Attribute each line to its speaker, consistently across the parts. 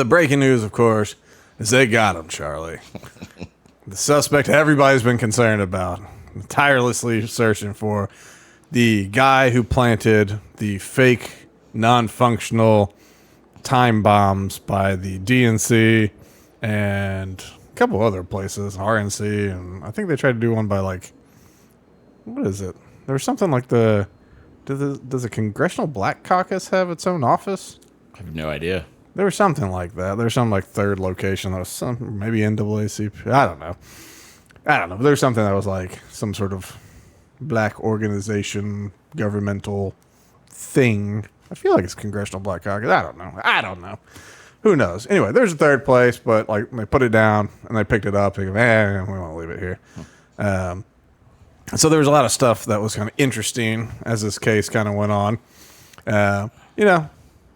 Speaker 1: The breaking news, of course, is they got him, Charlie. The suspect everybody's been concerned about, tirelessly searching for, the guy who planted the fake, non-functional time bombs by the DNC and a couple other places, RNC, and I think they tried to do one by, like, what is it? There was something like does the Congressional Black Caucus have its own office?
Speaker 2: I have no idea.
Speaker 1: There was something like that. There's some like third location that was some maybe NAACP. I don't know. But there's something that was like some sort of black organization, governmental thing. I feel like it's Congressional Black Caucus. I don't know. Who knows? Anyway, there's a third place, but like they put it down and they picked it up. They go, we want to leave it here. So there was a lot of stuff that was kind of interesting as this case kind of went on.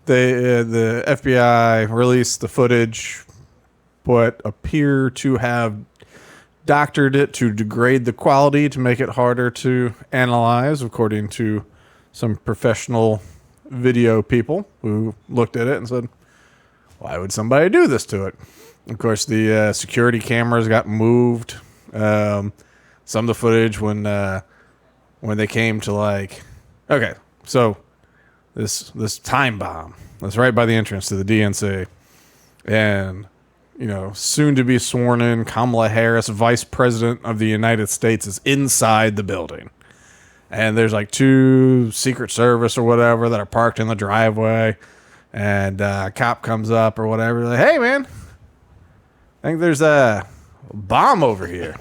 Speaker 1: The FBI released the footage, but appear to have doctored it to degrade the quality to make it harder to analyze, according to some professional video people who looked at it and said, why would somebody do this to it? Of course, the security cameras got moved. Some of the footage when they came to this time bomb that's right by the entrance to the DNC, and soon to be sworn in Kamala Harris, Vice President of the United States, is inside the building, and there's like two Secret Service or whatever that are parked in the driveway, and a cop comes up or whatever, like, hey man, I think there's a bomb over here.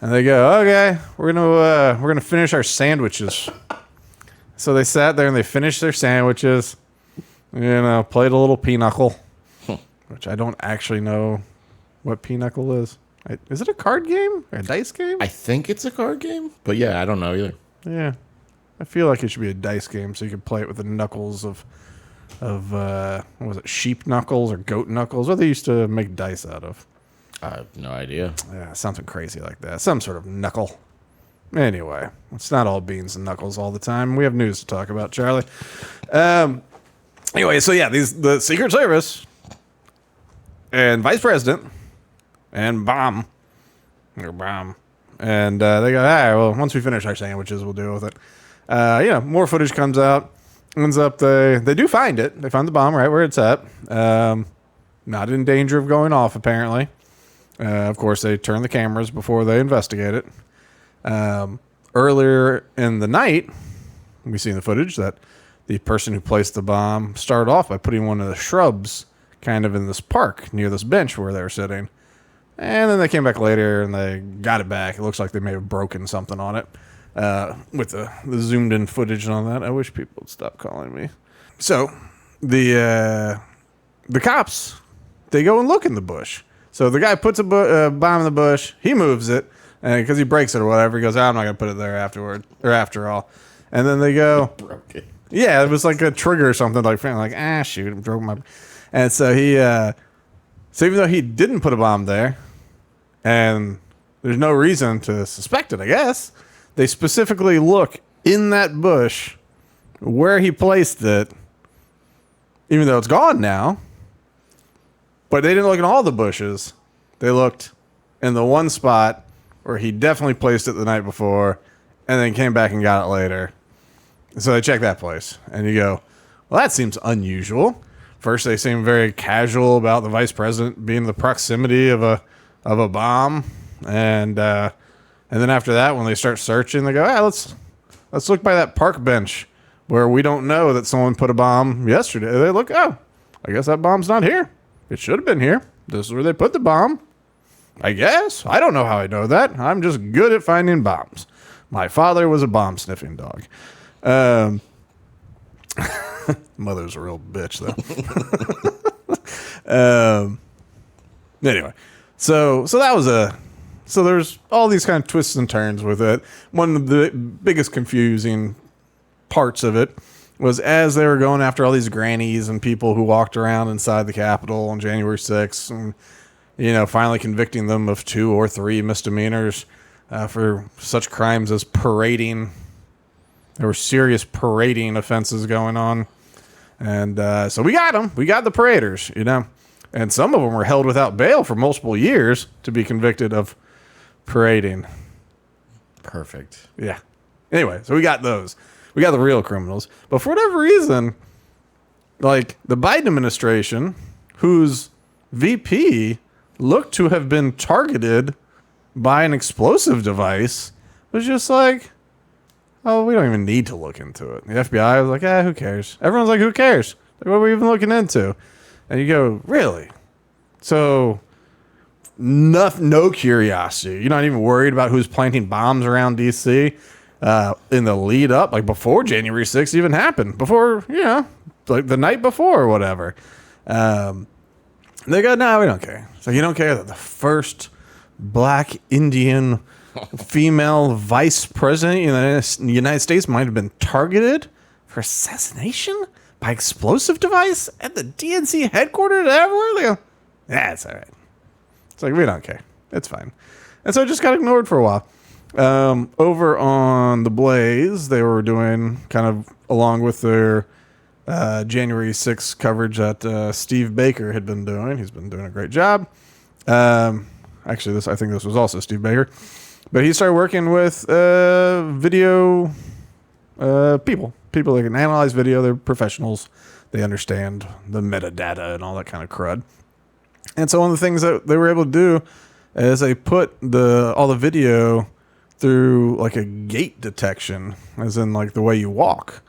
Speaker 1: And they go, okay, we're gonna finish our sandwiches. So they sat there and they finished their sandwiches, played a little pinochle, which I don't actually know what pinochle is. Is it a card game or a dice game?
Speaker 2: I think it's a card game, but yeah, I don't know either.
Speaker 1: Yeah, I feel like it should be a dice game so you could play it with the knuckles of what was it, sheep knuckles or goat knuckles? What they used to make dice out of.
Speaker 2: I have no idea.
Speaker 1: Yeah, something crazy like that. Some sort of knuckle. Anyway, it's not all beans and knuckles all the time. We have news to talk about, Charlie. Anyway, so yeah, the Secret Service and Vice President and bomb, and they go, all right, well, once we finish our sandwiches, we'll deal with it. More footage comes out. Ends up, they do find it. They find the bomb right where it's at. Not in danger of going off, apparently. Of course, they turn the cameras before they investigate it. Earlier in the night, we see in the footage that the person who placed the bomb started off by putting one of the shrubs kind of in this park near this bench where they were sitting. And then they came back later and they got it back. It looks like they may have broken something on it with the zoomed in footage and all that. I wish people would stop calling me. So the cops, they go and look in the bush. So the guy puts a bomb in the bush. He moves it, and because he breaks it or whatever, he goes, I'm not going to put it there after all. And then they go,
Speaker 2: Broke it.
Speaker 1: Yeah, it was like a trigger or something. Like shoot, I broke my. And so so even though he didn't put a bomb there, and there's no reason to suspect it, I guess, they specifically look in that bush where he placed it, even though it's gone now. But they didn't look in all the bushes. They looked in the one spot where he definitely placed it the night before and then came back and got it later. So they check that place. And you go, well, that seems unusual. First, they seem very casual about the vice president being in the proximity of a bomb. And then after that, when they start searching, they go, let's look by that park bench where we don't know that someone put a bomb yesterday. They look, I guess that bomb's not here. It should have been here. This is where they put the bomb. I guess. I don't know how I know that. I'm just good at finding bombs. My father was a bomb-sniffing dog. Mother's a real bitch, though. Anyway, so that was so there's all these kind of twists and turns with it. One of the biggest confusing parts of it was as they were going after all these grannies and people who walked around inside the Capitol on January 6th and, finally convicting them of 2 or 3 misdemeanors for such crimes as parading. There were serious parading offenses going on. And so we got them. We got the paraders, you know. And some of them were held without bail for multiple years to be convicted of parading.
Speaker 2: Perfect.
Speaker 1: Yeah. Anyway, so we got those. We got the real criminals. But for whatever reason, like the Biden administration, whose VP looked to have been targeted by an explosive device, was just like, oh, we don't even need to look into it. The FBI was like, who cares? Everyone's like, who cares? Like, what are we even looking into? And you go, really? So, no curiosity. You're not even worried about who's planting bombs around D.C. In the lead up, like before January 6th even happened, before, you know, like the night before or whatever. They go, no, we don't care. So you don't care that the first black Indian female vice president in the United States might have been targeted for assassination by explosive device at the DNC headquarters everywhere? They go, that's all right. It's like, we don't care. It's fine. And so it just got ignored for a while. Over on The Blaze, they were doing kind of along with their January 6th coverage that Steve Baker had been doing. He's been doing a great job. Actually, I think this was also Steve Baker. But he started working with video people that can analyze video. They're professionals. They understand the metadata and all that kind of crud. And so one of the things that they were able to do is they put all the video through like a gait detection, as in like the way you walk.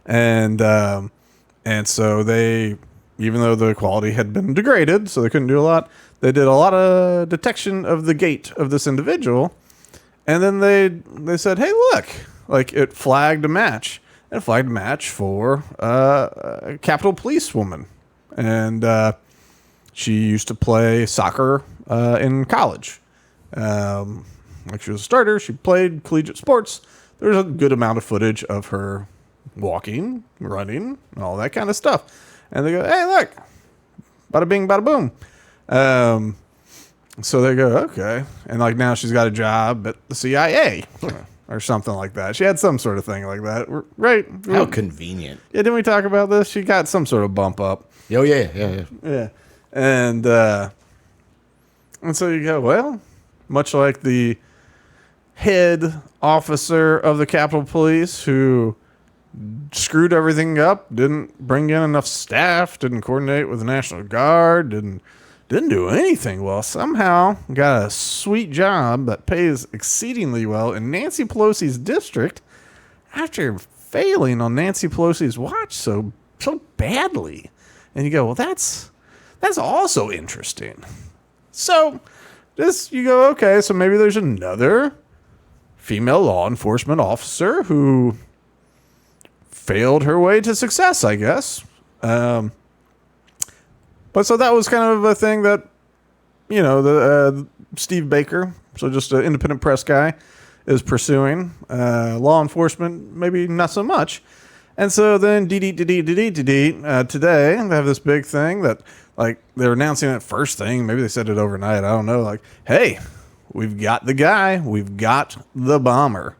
Speaker 1: And so they, even though the quality had been degraded, so they couldn't do a lot, they did a lot of detection of the gait of this individual. And then they said, hey, look, like it flagged a match. It flagged a match for a Capitol Police woman. And she used to play soccer in college. Like she was a starter. She played collegiate sports. There's a good amount of footage of her walking, running, and all that kind of stuff. And they go, hey, look, bada bing, bada boom. So they go, okay. And like now she's got a job at the CIA or something like that. She had some sort of thing like that. Right?
Speaker 2: How convenient.
Speaker 1: Yeah, didn't we talk about this? She got some sort of bump up.
Speaker 2: Oh, yeah.
Speaker 1: Yeah. And so you go, well, much like the head officer of the Capitol Police who screwed everything up, didn't bring in enough staff, didn't coordinate with the National Guard, didn't do anything well, somehow got a sweet job that pays exceedingly well in Nancy Pelosi's district after failing on Nancy Pelosi's watch so badly. And you go, well, that's also interesting. So you go, okay, so maybe there's another female law enforcement officer who failed her way to success, I guess. But so that was kind of a thing that, you know, the Steve Baker, so just an independent press guy, is pursuing. Law enforcement, maybe not so much. And so then today they have this big thing that, like, they're announcing that first thing. Maybe they said it overnight. I don't know. Like, hey, we've got the guy. We've got the bomber.